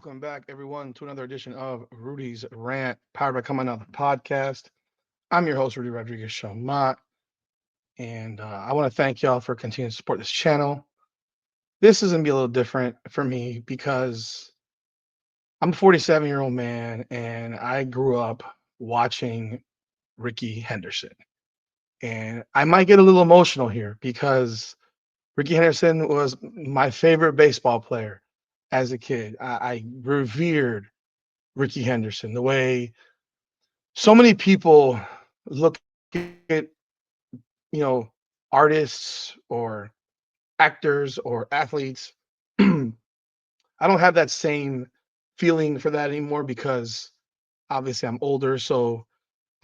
Welcome back, everyone, to another edition of Rudy's Rant, powered by Come Another Podcast. I'm your host, Rudy Rodriguez Shamat, and I want to thank y'all for continuing to support this channel. This is going to be a little different for me because I'm a 47-year-old man, and I grew up watching Rickey Henderson. And I might get a little emotional here because Rickey Henderson was my favorite baseball player as a kid. I revered Rickey Henderson, the way so many people look at, you know, artists or actors or athletes. I don't have that same feeling for that anymore because obviously I'm older, so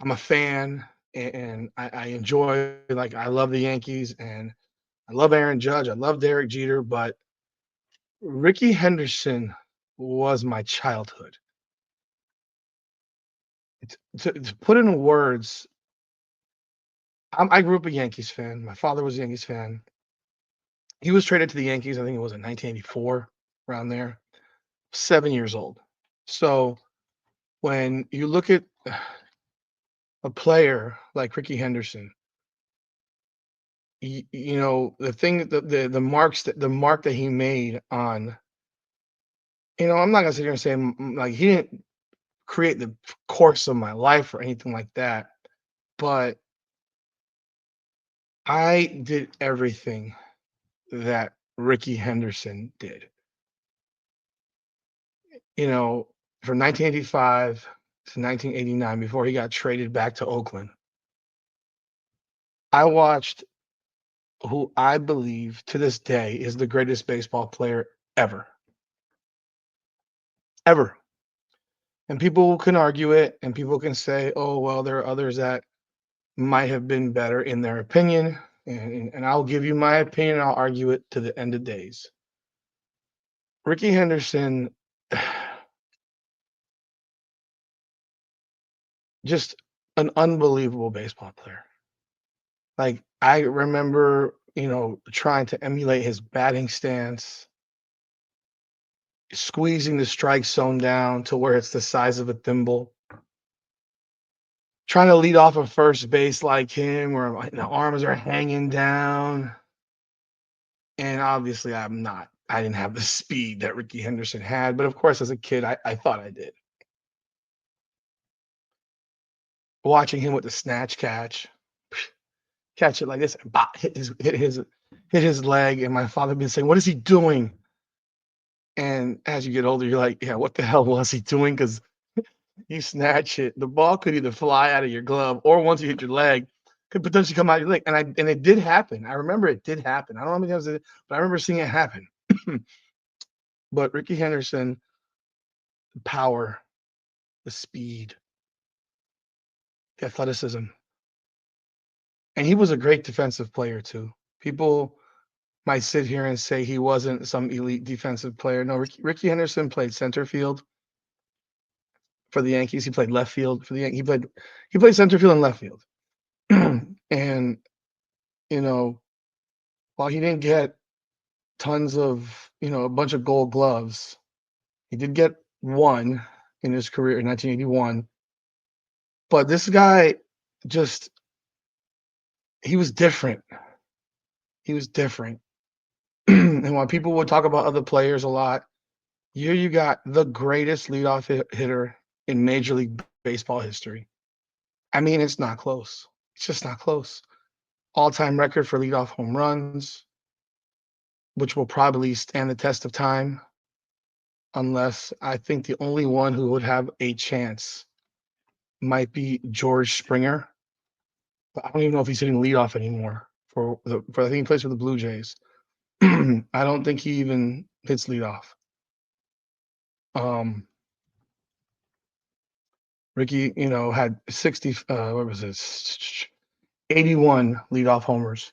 I'm a fan and I enjoy, like, I love the Yankees and I love Aaron Judge, I love Derek Jeter, but Rickey Henderson was my childhood. To put in words, I grew up a Yankees fan. My father was a Yankees fan. He was traded to the Yankees, I think it was in 1984, around there, 7 years old. So when you look at a player like Rickey Henderson, the thing, the mark that he made on, I'm not gonna sit here and say like he didn't create the course of my life or anything like that, but I did everything that Rickey Henderson did. you know, from 1985 to 1989 before he got traded back to Oakland. I watched who I believe to this day is the greatest baseball player ever, ever. And people can argue it and people can say, oh, well, there are others that might have been better in their opinion. And I'll give you my opinion. I'll argue it to the end of days. Rickey Henderson, just an unbelievable baseball player. Like, I remember, trying to emulate his batting stance, squeezing the strike zone down to where it's the size of a thimble, trying to lead off of first base like him, where the arms are hanging down. And obviously, I'm not. I didn't have the speed that Rickey Henderson had, but of course, as a kid, I thought I did. Watching him with the snatch catch it like this, and bop, hit his leg, and my father been saying, "What is he doing?" And as you get older, you're like, "Yeah, what the hell was he doing?" Because you snatch it, the ball could either fly out of your glove or once you hit your leg, could potentially come out of your leg. And it did happen. I remember it did happen. I don't know how many times it did, but I remember seeing it happen. But Rickey Henderson, the power, the speed, the athleticism, and he was a great defensive player too. People might sit here and say he wasn't some elite defensive player. No, Rickey Henderson played center field for the Yankees. He played left field for the Yankees. He played center field and left field. And you know, while he didn't get tons of, a bunch of gold gloves, he did get one in his career in 1981. But this guy just, he was different. He was different. And while people would talk about other players a lot, here you got the greatest leadoff hitter in Major League Baseball history. I mean, it's not close. It's just not close. All-time record for leadoff home runs, which will probably stand the test of time, unless I think the only one who would have a chance might be George Springer. But I don't even know if he's hitting leadoff anymore for I think he plays for the Blue Jays. I don't think he even hits leadoff. Um, Rickey, had 60, what was it, 81 leadoff homers.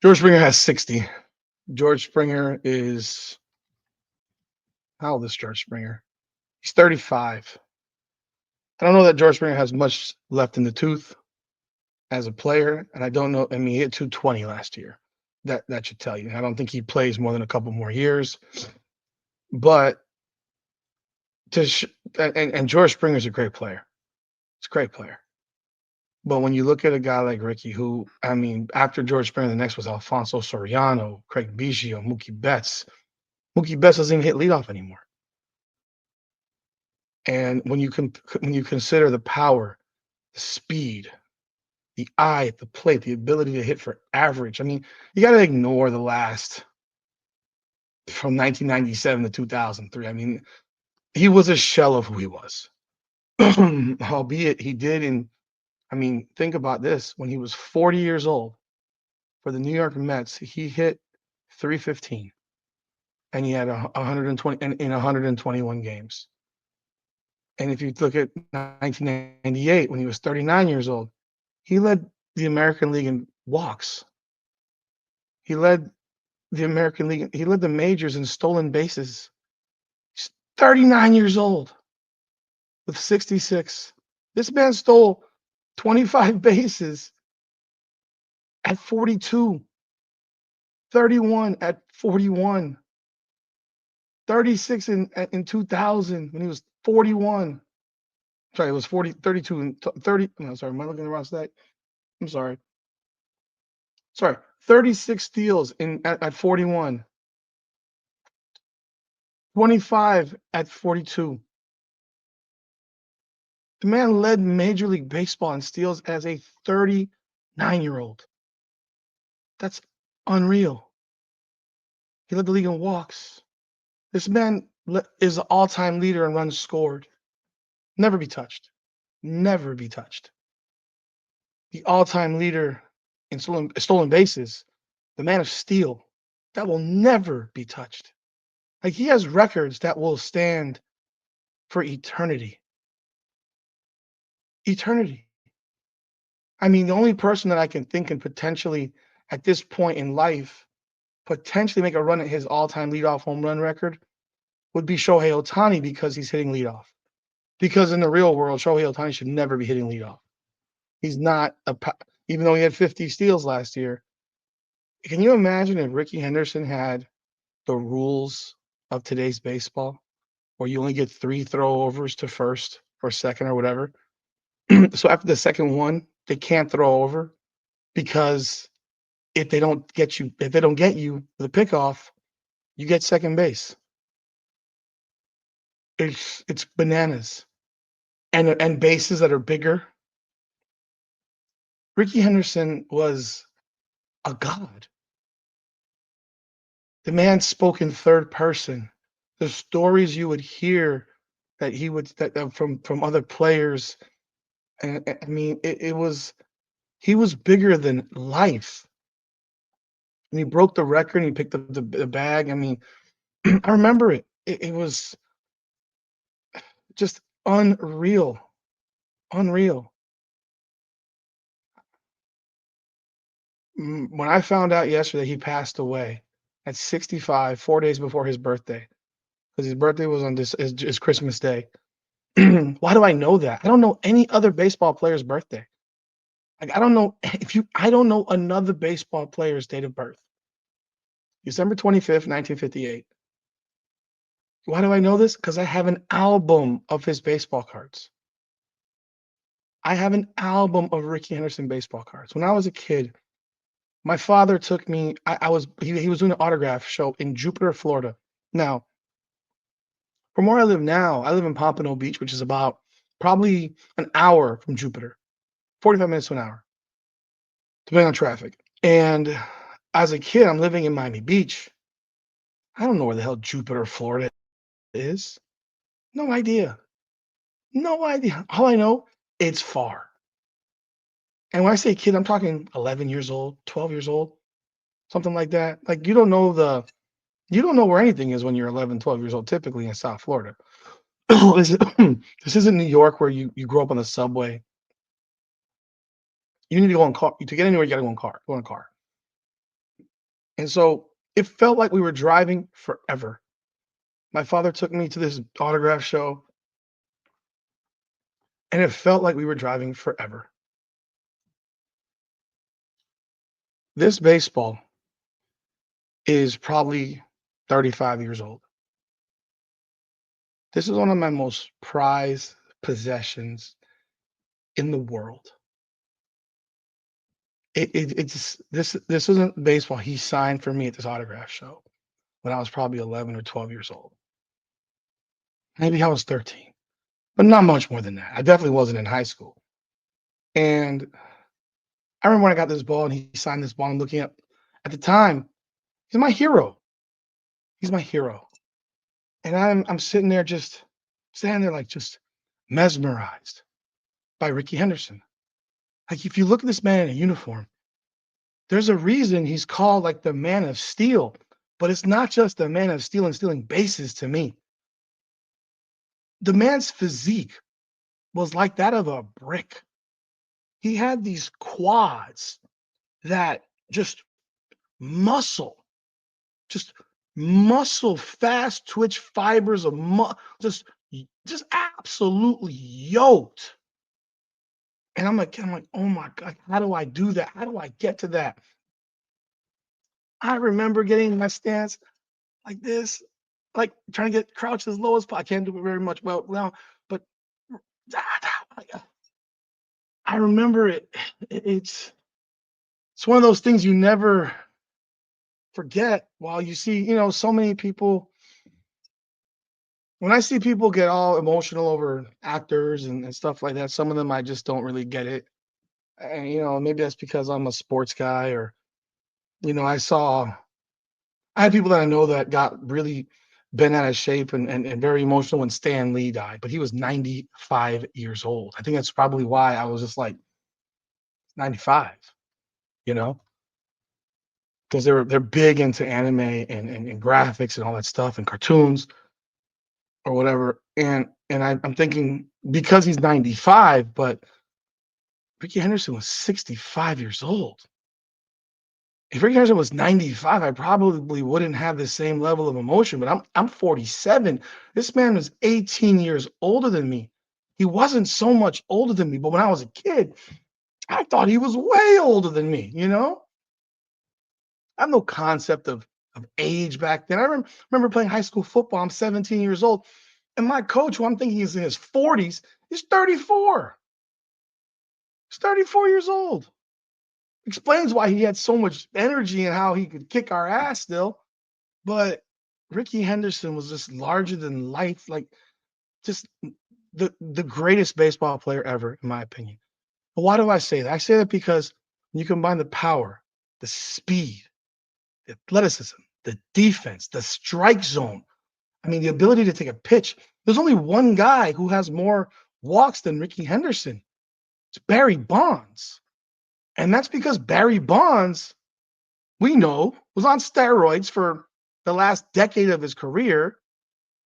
George Springer has 60. George Springer is, how old is George Springer? He's 35. I don't know that George Springer has much left in the tooth as a player, and I don't know. I mean, he hit 220 last year. That should tell you. I don't think he plays more than a couple more years. But to sh- and George Springer's a great player. He's a great player. But when you look at a guy like Ricky, who I mean, after George Springer, the next was Alfonso Soriano, Craig Biggio, Mookie Betts. Mookie Betts doesn't even hit leadoff anymore. And when you consider the power, the speed, the eye at the plate, the ability to hit for average, I mean, you got to ignore the last from 1997 to 2003. I mean, he was a shell of who he was. Albeit he did in I mean, think about this. When he was 40 years old for the New York Mets, he hit 315 and he had 120 in 121 games. And if you look at 1998, when he was 39 years old, he led the American League in walks. He led the American League. He led the majors in stolen bases. He's 39 years old with 66. This man stole 25 bases at 42, 31 at 41, 36 in 2000 when he was 41. Sorry, it was 40, 32, and 30. No, sorry, am I looking at the wrong stat? I'm sorry. Sorry, 36 steals at 41, 25 at 42. The man led Major League Baseball in steals as a 39-year-old. That's unreal. He led the league in walks. This man is the all-time leader in runs scored. Never be touched. Never be touched. The all-time leader in stolen bases, the man of steel, that will never be touched. Like he has records that will stand for eternity. Eternity. I mean, the only person that I can think can potentially, at this point in life, potentially make a run at his all-time leadoff home run record would be Shohei Ohtani because he's hitting leadoff. Because in the real world, Shohei Ohtani should never be hitting leadoff. He's not even though he had 50 steals last year. Can you imagine if Rickey Henderson had the rules of today's baseball, where you only get 3 throwovers to first or second or whatever? So after the second one, they can't throw over because if they don't get you the pickoff, you get second base. It's bananas. And bases that are bigger. Rickey Henderson was a god. The man spoke in third person. The stories you would hear that he would from other players, and I mean, it was he was bigger than life. And he broke the record. And he picked up the bag. I mean, I remember it. It was just unreal, unreal. When I found out yesterday he passed away at 65, 4 days before his birthday, because his birthday was on his Christmas Day. Why do I know that? I don't know any other baseball player's birthday. Like I don't know another baseball player's date of birth. December 25th, 1958. Why do I know this? Because I have an album of his baseball cards. I have an album of Rickey Henderson baseball cards. When I was a kid, my father took me. He was doing an autograph show in Jupiter, Florida. Now, from where I live now, I live in Pompano Beach, which is about probably an hour from Jupiter, 45 minutes to an hour, depending on traffic. And as a kid, I'm living in Miami Beach. I don't know where the hell Jupiter, Florida is. No idea. No idea. All I know, it's far. And when I say kid, I'm talking 11 years old, 12 years old, something like that. Like you don't know where anything is when you're 11, 12 years old, typically in South Florida. This isn't New York where you grow up on the subway. You need to go on car to get anywhere. You got to go in car. And so it felt like we were driving forever. My father took me to this autograph show, and it felt like we were driving forever. This baseball is probably 35 years old. This is one of my most prized possessions in the world. It's this isn't baseball. He signed for me at this autograph show when I was probably 11 or 12 years old. Maybe I was 13, but not much more than that. I definitely wasn't in high school. And I remember when I got this ball and he signed this ball. I'm looking up at the time. He's my hero. He's my hero. And I'm sitting there just standing there like just mesmerized by Rickey Henderson. Like if you look at this man in a uniform, there's a reason he's called like the man of steel, but it's not just the man of steel and stealing bases to me. The man's physique was like that of a brick. He had these quads that just muscle, just muscle, fast twitch fibers of just just absolutely yoked. And I'm like, oh my God, how do I do that? How do I get to that? I remember getting in my stance like this, like trying to get crouched as low as possible. I can't do it very much well now, but I remember it. It's one of those things you never forget. While you see, so many people. When I see people get all emotional over actors and stuff like that, some of them I just don't really get it. And maybe that's because I'm a sports guy, or I had people that I know that got really bent out of shape and very emotional when Stan Lee died, but he was 95 years old. I think that's probably why I was just like 95, you know, because they're big into anime and graphics and all that stuff and cartoons or whatever. I'm thinking because he's 95, but Rickey Henderson was 65 years old. If Rickey Henderson was 95, I probably wouldn't have the same level of emotion, but I'm 47. This man was 18 years older than me. He wasn't so much older than me, but when I was a kid, I thought he was way older than me, I have no concept of age back then. Remember playing high school football. I'm 17 years old, and my coach, who I'm thinking is in his 40s, is 34. He's 34 years old. Explains why he had so much energy and how he could kick our ass still. But Rickey Henderson was just larger than life, like just the greatest baseball player ever, in my opinion. But why do I say that? I say that because when you combine the power, the speed, the athleticism, the defense, the strike zone, I mean, the ability to take a pitch. There's only one guy who has more walks than Rickey Henderson. It's Barry Bonds. And that's because Barry Bonds, we know, was on steroids for the last decade of his career,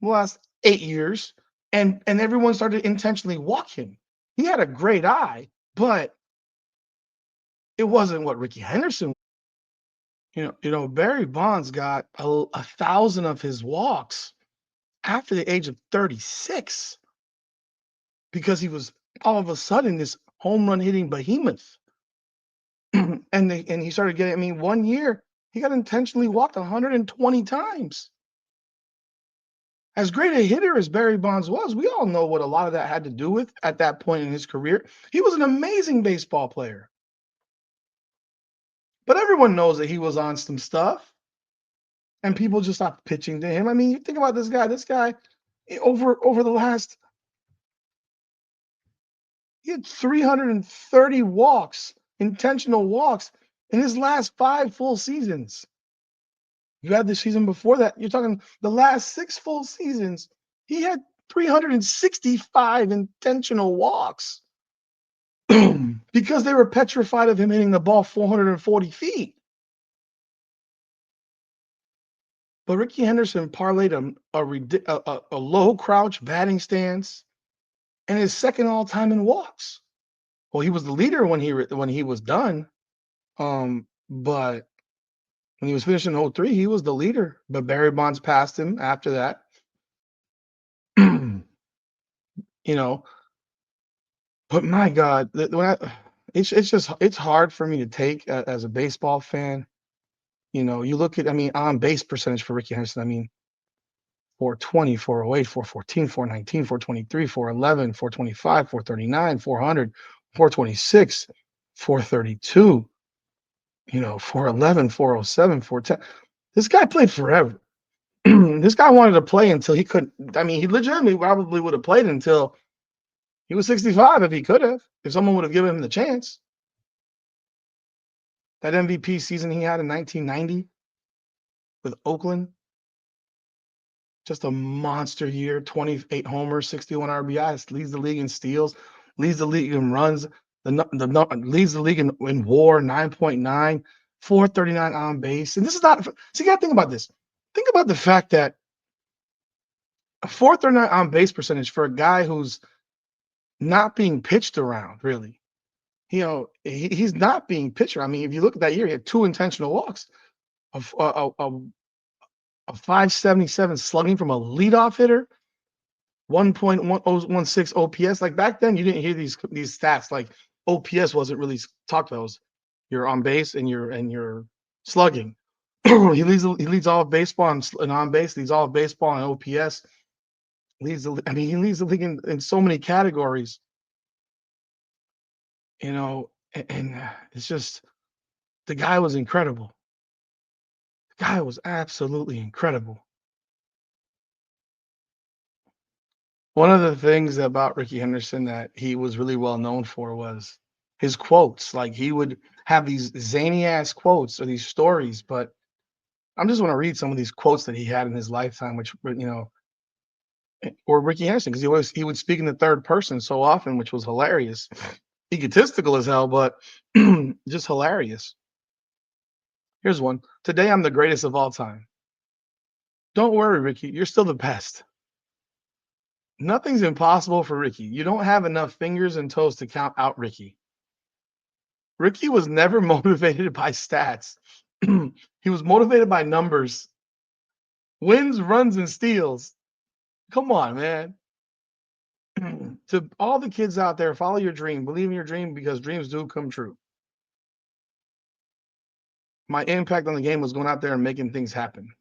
the last 8 years, and everyone started to intentionally walk him. He had a great eye, but it wasn't what Rickey Henderson. Barry Bonds got 1,000 of his walks after the age of 36 because he was all of a sudden this home run hitting behemoth. and he started getting, I mean, 1 year he got intentionally walked 120 times. As great a hitter as Barry Bonds was, we all know what a lot of that had to do with at that point in his career. He was an amazing baseball player. But everyone knows that he was on some stuff and people just stopped pitching to him. I mean, you think about this guy over the last, he had 330 walks, intentional walks in his last 5 full seasons. You had the season before that. You're talking the last 6 full seasons. He had 365 intentional walks because they were petrified of him hitting the ball 440 feet. But Rickey Henderson parlayed a low crouch batting stance and is second all time in walks. Well, he was the leader when he was done. But when he was finishing 03, he was the leader. But Barry Bonds passed him after that. you know, but my God, it's hard for me to take as a baseball fan. You look at, I mean, on base percentage for Rickey Henderson. I mean, 420, 408, 414, 419, 423, 411, 425, 439, 400, 426, 432, 411, 407, 410. This guy played forever. This guy wanted to play until he couldn't. I mean, he legitimately probably would have played until he was 65 if he could have, if someone would have given him the chance. That MVP season he had in 1990 with Oakland, just a monster year, 28 homers, 61 RBIs, leads the league in steals, leads the league in runs, leads the league in WAR, 9.9, 439 on base. And this is not, see, you got to think about this. Think about the fact that a 439 on base percentage for a guy who's not being pitched around, really. He's not being pitched around. I mean, if you look at that year, he had 2 intentional walks, a 577 slugging from a leadoff hitter, 1.116 OPS. Like back then, you didn't hear these stats. Like OPS wasn't really talked about. It was your on base and your slugging. he leads all of baseball and on base. Leads all of baseball and OPS. He leads the league in so many categories. And it's just, the guy was incredible. The guy was absolutely incredible. One of the things about Rickey Henderson that he was really well known for was his quotes. Like, he would have these zany ass quotes or these stories, but I just want to read some of these quotes that he had in his lifetime, which or Rickey Henderson, because he would speak in the third person so often, which was hilarious, egotistical as hell, but just hilarious. Here's one. Today I'm the greatest of all time. Don't worry, Rickey, you're still the best. Nothing's impossible for Rickey. You don't have enough fingers and toes to count out Rickey. Rickey was never motivated by stats. He was motivated by numbers. Wins, runs, and steals. Come on, man. To all the kids out there, follow your dream. Believe in your dream, because dreams do come true. My impact on the game was going out there and making things happen.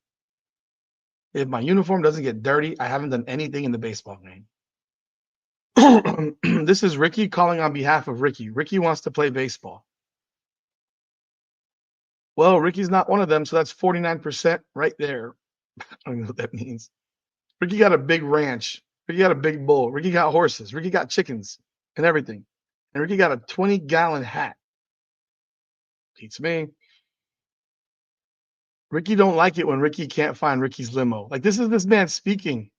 If my uniform doesn't get dirty, I haven't done anything in the baseball game. This is Rickey calling on behalf of Rickey. Rickey wants to play baseball. Well, Rickey's not one of them, so that's 49% right there. I don't know what that means. Rickey got a big ranch. Rickey got a big bull. Rickey got horses. Rickey got chickens and everything. And Rickey got a 20-gallon hat. Beats me. Rickey don't like it when Rickey can't find Rickey's limo. Like, this is this man speaking.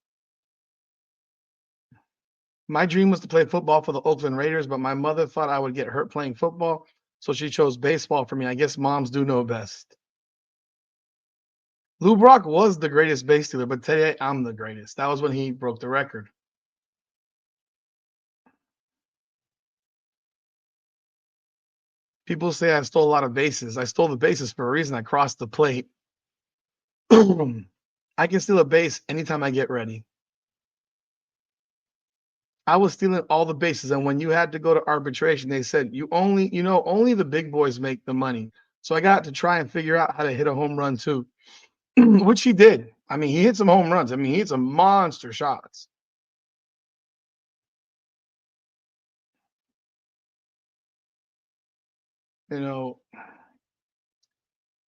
My dream was to play football for the Oakland Raiders, but my mother thought I would get hurt playing football, so she chose baseball for me. I guess moms do know best. Lou Brock was the greatest base stealer, but today I'm the greatest. That was when he broke the record. People say I stole a lot of bases. I stole the bases for a reason. I crossed the plate. I can steal a base anytime I get ready. I was stealing all the bases, and when you had to go to arbitration, they said only the big boys make the money. So I got to try and figure out how to hit a home run too, which he did. I mean, he hit some home runs. I mean, he hit some monster shots.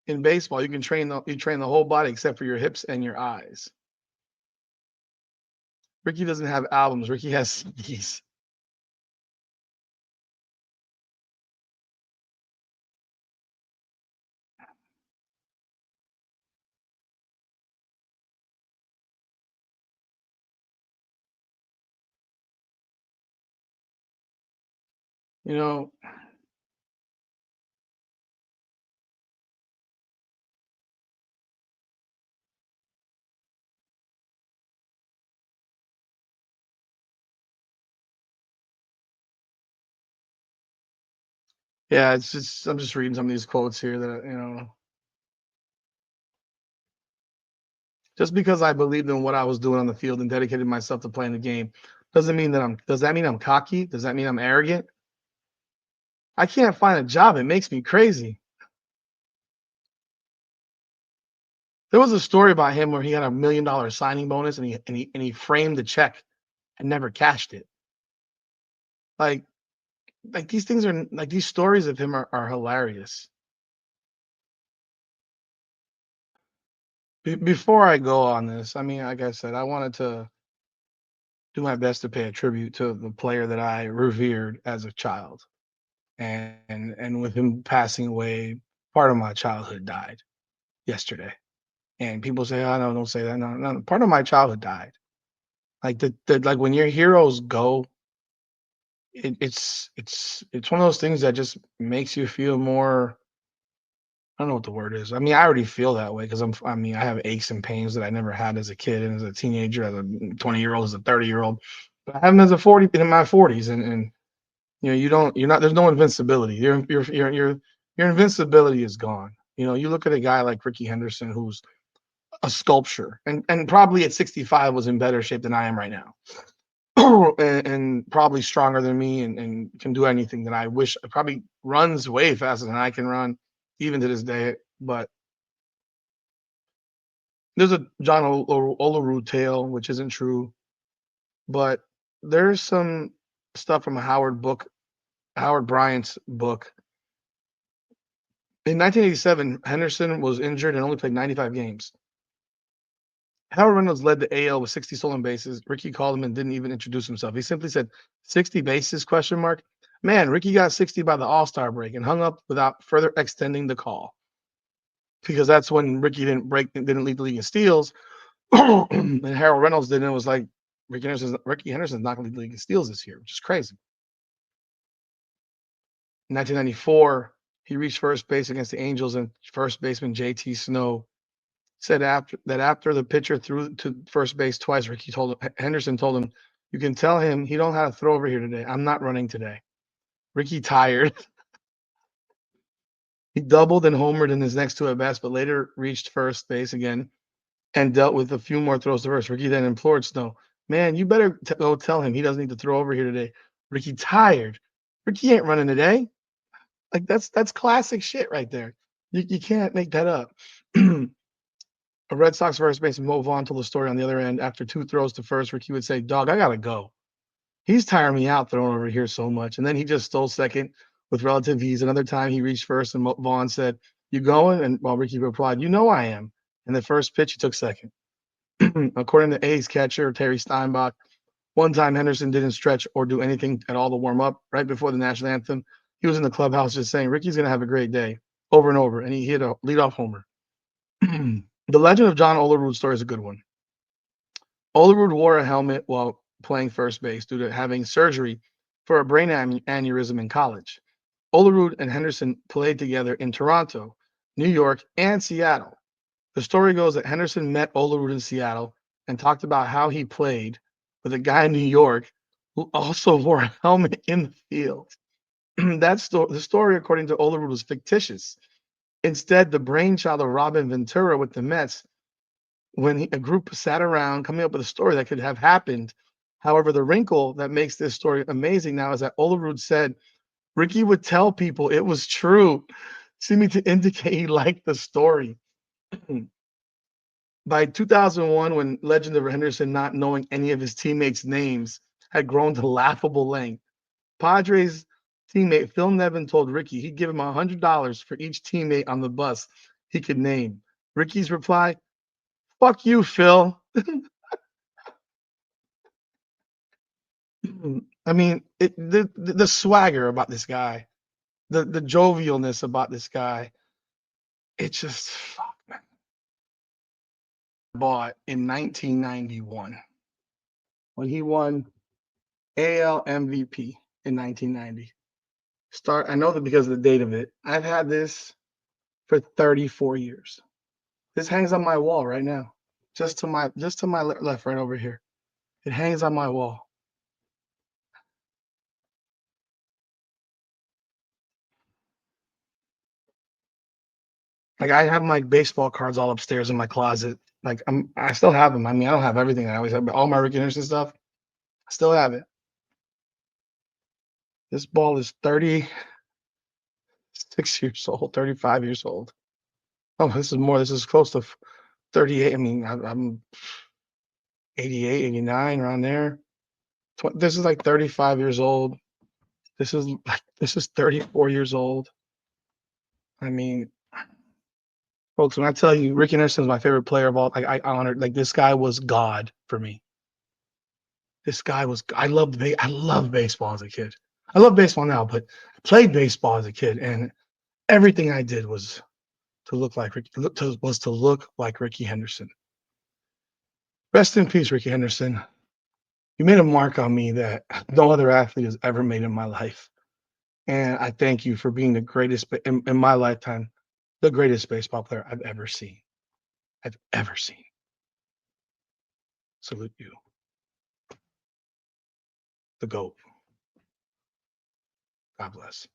In baseball, you train the whole body except for your hips and your eyes. Rickey doesn't have albums. Rickey has CDs. You know, yeah, it's just, I'm just reading some of these quotes here that, just because I believed in what I was doing on the field and dedicated myself to playing the game doesn't mean does that mean I'm cocky? Does that mean I'm arrogant? I can't find a job. It makes me crazy. There was a story about him where he had $1 million signing bonus and he framed the check and never cashed it. Like these things are like these stories of him are hilarious. Before I go on this, I mean, like I said, I wanted to do my best to pay a tribute to the player that I revered as a child. And with him passing away, part of my childhood died yesterday. And people say, "Oh no, don't say that." No, no, part of my childhood died. Like like when your heroes go, it's one of those things that just makes you feel more. I don't know what the word is. I mean, I already feel that way because I mean, I have aches and pains that I never had as a kid and as a teenager, as a 20-year-old, as a 30-year-old. But I have them as a 40 in my 40s, and you're not. There's no invincibility. Your invincibility is gone. You look at a guy like Rickey Henderson, who's a sculpture, and probably at 65 was in better shape than I am right now. and probably stronger than me and can do anything that I wish. Probably runs way faster than I can run, even to this day. But there's a John Olerud tale, which isn't true, but there's some stuff from Howard Bryant's book. In 1987, Henderson was injured and only played 95 games. Howard Reynolds led the AL with 60 stolen bases. Rickey called him and didn't even introduce himself. He simply said, 60 bases, question mark. Man, Rickey got 60 by the All-Star break and hung up without further extending the call. Because that's when Rickey didn't lead the league in steals. And Harold Reynolds didn't. It was like Rickey Henderson's not going to lead the league in steals this year, which is crazy. In 1994, he reached first base against the Angels, and first baseman J.T. Snow said after the pitcher threw to first base twice, Henderson told him, "You can tell him he don't have to throw over here today. I'm not running today." Rickey tired. He doubled and homered in his next two at bats, but later reached first base again and dealt with a few more throws to first. Rickey then implored Snow, "Man, you better go tell him he doesn't need to throw over here today." Rickey tired. Rickey ain't running today. Like that's classic shit right there. You can't make that up. A Red Sox first baseman Mo Vaughn told the story on the other end. After two throws to first, Rickey would say, "Dog, I gotta go. He's tiring me out throwing over here so much." And then he just stole second with relative ease. Another time he reached first, and Vaughn said, "You going?" And Rickey replied, "You know I am." And the first pitch, he took second. According to A's catcher Terry Steinbach, one time Henderson didn't stretch or do anything at all to warm up. Right before the national anthem, he was in the clubhouse just saying, "Ricky's gonna have a great day," over and over, and he hit a leadoff homer. The legend of John Olerud's story is a good one. Olerud wore a helmet while playing first base due to having surgery for a brain aneurysm in college. Olerud and Henderson played together in Toronto, New York, and Seattle. The story goes that Henderson met Olerud in Seattle and talked about how he played with a guy in New York who also wore a helmet in the field. The story, according to Olerud, was fictitious. Instead, the brainchild of Robin Ventura with the Mets, when a group sat around coming up with a story that could have happened. However, the wrinkle that makes this story amazing now is that Olerud said Rickey would tell people it was true, seeming to indicate he liked the story. By 2001, when legend of Henderson not knowing any of his teammates' names had grown to laughable length, Padres teammate Phil Nevin told Rickey he'd give him $100 for each teammate on the bus he could name. Rickey's reply, "Fuck you, Phil." I mean, the swagger about this guy, the jovialness about this guy, it just fuck, man. Bought in 1991 when he won AL MVP in 1990. I know that because of the date of it. I've had this for 34 years. This hangs on my wall right now, just to my left, right over here. It hangs on my wall. Like I have my baseball cards all upstairs in my closet. Like I still have them. I mean, I don't have everything I always have, but all my Rickey Henderson stuff, I still have it. This ball is 36 years old, 35 years old. Oh, this is more. This is close to 38. I mean, I'm 88, 89, around there. This is like 35 years old. This is 34 years old. I mean, folks, when I tell you Ricky Henderson is my favorite player of all, like I honored, like this guy was God for me. This guy was. I loved baseball as a kid. I love baseball now, but I played baseball as a kid, and everything I did was to look like Ricky Henderson. Rest in peace, Ricky Henderson. You made a mark on me that no other athlete has ever made in my life. And I thank you for being the greatest in my lifetime, the greatest baseball player I've ever seen. I've ever seen. Salute you, the GOAT. God bless.